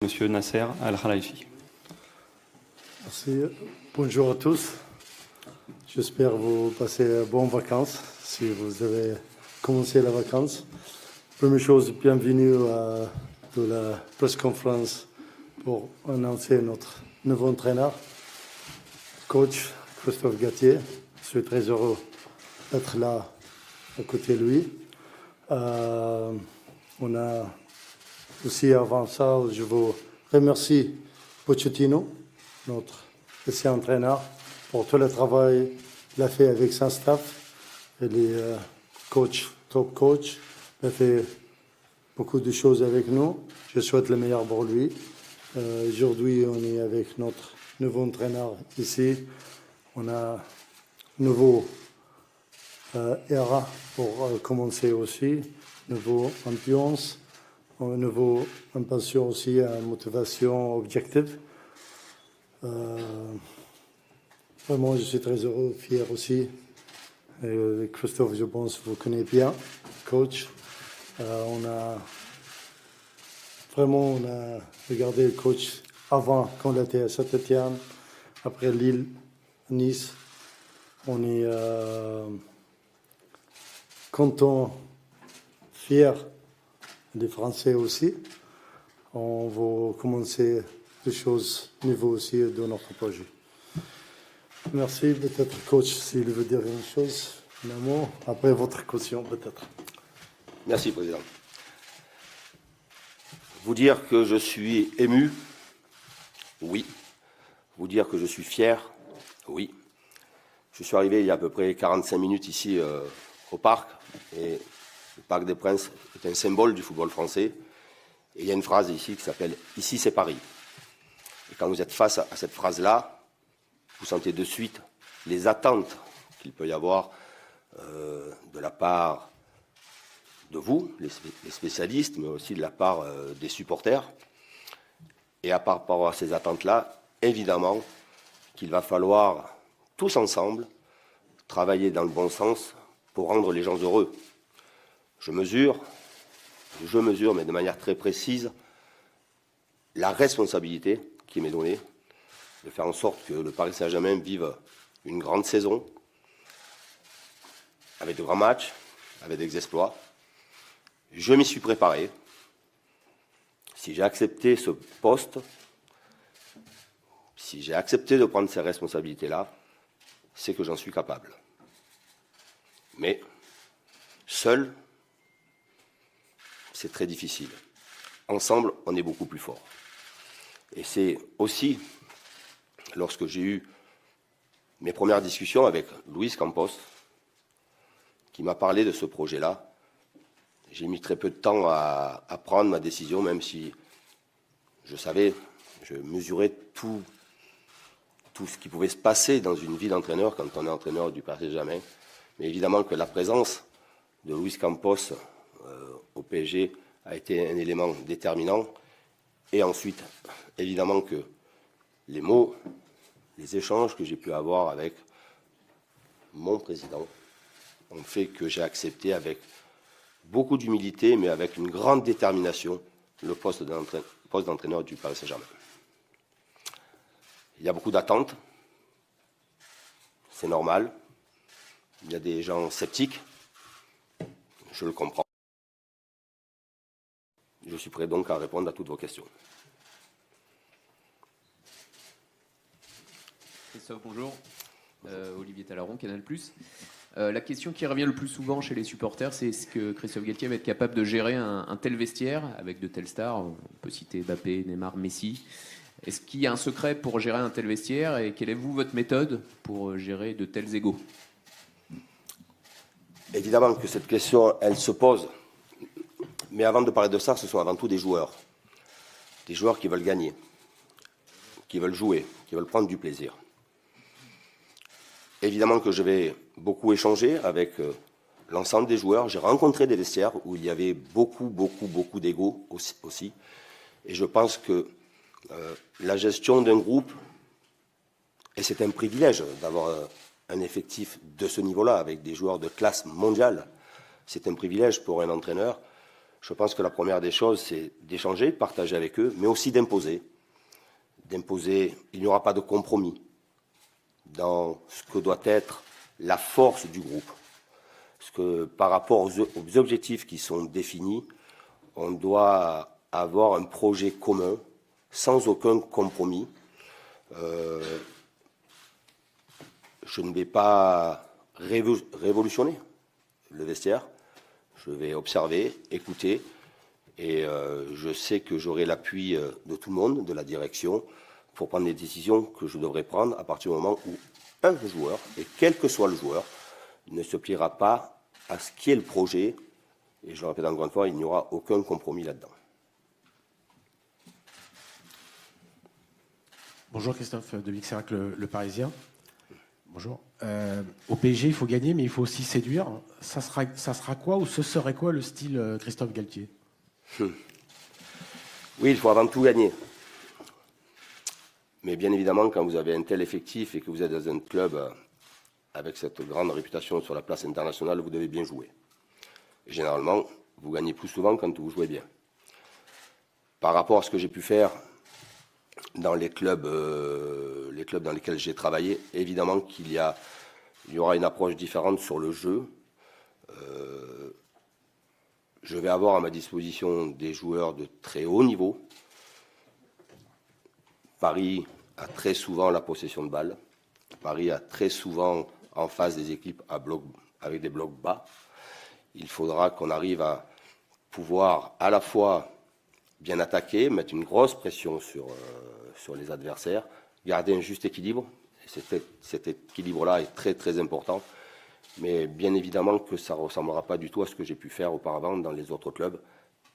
Monsieur Nasser Al-Khelaifi. Merci. Bonjour à tous. J'espère que vous passez de bonnes vacances si vous avez commencé la vacances. Première chose, bienvenue à la press conference pour annoncer notre nouveau entraîneur, coach Christophe Galtier. Je suis très heureux d'être là à côté de lui. On a aussi, avant ça, je vous remercie Pochettino, notre ancien entraîneur, pour tout le travail qu'il a fait avec son staff et les top coach. Il a fait beaucoup de choses avec nous. Je souhaite le meilleur pour lui. Aujourd'hui, on est avec notre nouveau entraîneur ici. On a un nouveau era pour commencer aussi, nouveau ambiance. Un nouveau impulsion aussi, une motivation objective. Vraiment, je suis très heureux, fier aussi. Et Christophe, je pense, vous connaissez bien, coach. On a regardé le coach avant, quand il était à Saint-Étienne, après Lille, Nice. On est content, fier. Les Français aussi. On va commencer des choses nouveaux aussi de notre projet. Merci. Peut-être, coach, s'il veut dire une chose, un mot, après votre caution, peut-être. Merci, Président. Vous dire que je suis ému, oui. Vous dire que je suis fier, oui. Je suis arrivé il y a à peu près 45 minutes ici au parc, et le Parc des Princes est un symbole du football français. Et il y a une phrase ici qui s'appelle « Ici, c'est Paris ». Et quand vous êtes face à cette phrase-là, vous sentez de suite les attentes qu'il peut y avoir de la part de vous, les spécialistes, mais aussi de la part des supporters. Et à par rapport à ces attentes-là, évidemment qu'il va falloir, tous ensemble, travailler dans le bon sens pour rendre les gens heureux. Je mesure, mais de manière très précise, la responsabilité qui m'est donnée de faire en sorte que le Paris Saint-Germain vive une grande saison, avec de grands matchs, avec des exploits. Je m'y suis préparé. Si j'ai accepté ce poste, si j'ai accepté de prendre ces responsabilités-là, c'est que j'en suis capable. Mais, seul, c'est très difficile. Ensemble, on est beaucoup plus fort. Et c'est aussi, lorsque j'ai eu mes premières discussions avec Luis Campos, qui m'a parlé de ce projet-là, j'ai mis très peu de temps à prendre ma décision, même si je savais, je mesurais tout ce qui pouvait se passer dans une vie d'entraîneur quand on est entraîneur du Paris Saint-Germain. Mais évidemment que la présence de Luis Campos au PSG a été un élément déterminant. Et ensuite, évidemment que les mots, les échanges que j'ai pu avoir avec mon président ont fait que j'ai accepté avec beaucoup d'humilité, mais avec une grande détermination, le poste d'entraîneur du Paris Saint-Germain. Il y a beaucoup d'attentes, c'est normal. Il y a des gens sceptiques, je le comprends. Je suis prêt donc à répondre à toutes vos questions. Christophe, bonjour. Olivier Talaron, Canal+. La question qui revient le plus souvent chez les supporters, c'est est-ce que Christophe Galtier va être capable de gérer un tel vestiaire avec de telles stars? On peut citer Mbappé, Neymar, Messi. Est-ce qu'il y a un secret pour gérer un tel vestiaire et quelle est votre méthode pour gérer de tels égos? Évidemment que cette question, elle se pose. Mais avant de parler de ça, ce sont avant tout des joueurs. Des joueurs qui veulent gagner, qui veulent jouer, qui veulent prendre du plaisir. Évidemment que je vais beaucoup échanger avec l'ensemble des joueurs. J'ai rencontré des vestiaires où il y avait beaucoup d'ego aussi. Et je pense que la gestion d'un groupe, et c'est un privilège d'avoir un effectif de ce niveau-là, avec des joueurs de classe mondiale, c'est un privilège pour un entraîneur. Je pense que la première des choses, c'est d'échanger, de partager avec eux, mais aussi d'imposer. D'imposer, il n'y aura pas de compromis dans ce que doit être la force du groupe. Parce que par rapport aux objectifs qui sont définis, on doit avoir un projet commun, sans aucun compromis. Je ne vais pas révolutionner le vestiaire. Je vais observer, écouter, et je sais que j'aurai l'appui de tout le monde, de la direction, pour prendre les décisions que je devrais prendre à partir du moment où un joueur, et quel que soit le joueur, ne se pliera pas à ce qui est le projet. Et je le répète encore une fois, il n'y aura aucun compromis là-dedans. Bonjour Christophe, Dominique Sérac, le Parisien. Bonjour. Au PSG, il faut gagner, mais il faut aussi séduire. Ça sera quoi ou ce serait quoi le style Christophe Galtier? Oui, il faut avant tout gagner. Mais bien évidemment, quand vous avez un tel effectif et que vous êtes dans un club avec cette grande réputation sur la place internationale, vous devez bien jouer. Et généralement, vous gagnez plus souvent quand vous jouez bien. Par rapport à ce que j'ai pu faire dans les clubs dans lesquels j'ai travaillé, évidemment qu'il y aura une approche différente sur le jeu. Je vais avoir à ma disposition des joueurs de très haut niveau. Paris a très souvent la possession de balle. Paris a très souvent en face des équipes avec des blocs bas. Il faudra qu'on arrive à pouvoir à la fois bien attaquer, mettre une grosse pression sur les adversaires, garder un juste équilibre. Et cet équilibre-là est très très important. Mais bien évidemment que ça ne ressemblera pas du tout à ce que j'ai pu faire auparavant dans les autres clubs,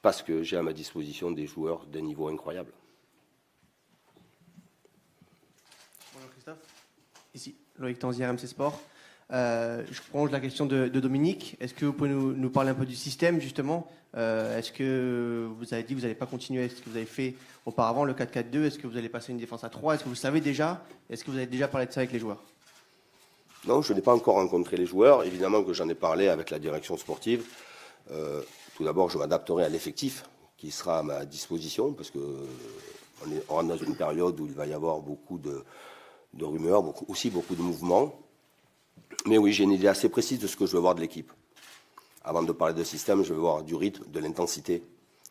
parce que j'ai à ma disposition des joueurs d'un niveau incroyable. Bonjour Christophe. Ici, Loïc Tanzier, RMC Sport. Je prolonge la question de Dominique. Est-ce que vous pouvez nous parler un peu du système, justement? Est-ce que vous avez dit que vous n'allez pas continuer ce que vous avez fait auparavant, le 4-4-2? Est-ce que vous allez passer une défense à 3? Est-ce que vous le savez déjà? Est-ce que vous avez déjà parlé de ça avec les joueurs? Non, je n'ai pas encore rencontré les joueurs. Évidemment que j'en ai parlé avec la direction sportive. Tout d'abord, je m'adapterai à l'effectif qui sera à ma disposition, parce qu'on rentre dans une période où il va y avoir beaucoup de rumeurs, aussi beaucoup de mouvements. Mais oui, j'ai une idée assez précise de ce que je veux voir de l'équipe. Avant de parler de système, je veux voir du rythme, de l'intensité,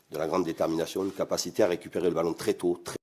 de la grande détermination, une capacité à récupérer le ballon très tôt, très